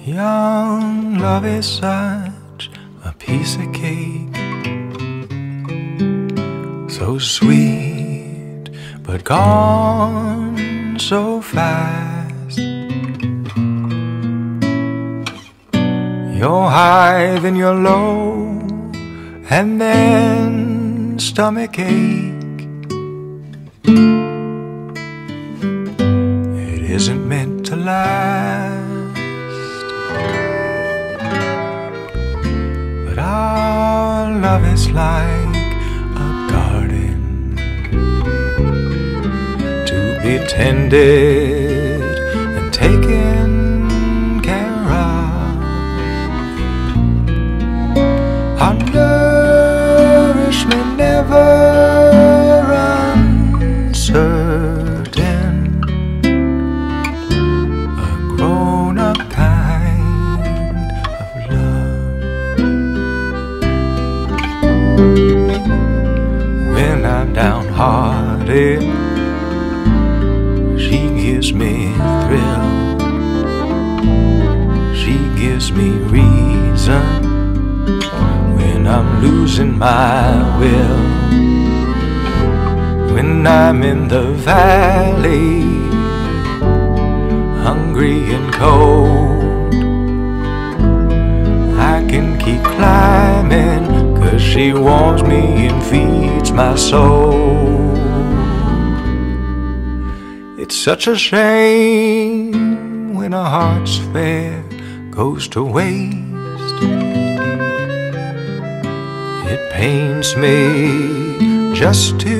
Young love is such a piece of cake, so sweet but gone so fast. You're high, then you're low, and then stomach ache. It isn't meant to last, but our love is like a garden to be tended and taken care of. Our nourishment never uncertain, a grown-up kind of love. When I'm downhearted, she gives me thrill. She gives me reason when I'm losing my will. When I'm in the valley, hungry and cold, I can keep climbing, 'cause she warms me and feeds my soul. It's such a shame when a heart's fare goes to waste. It pains me just to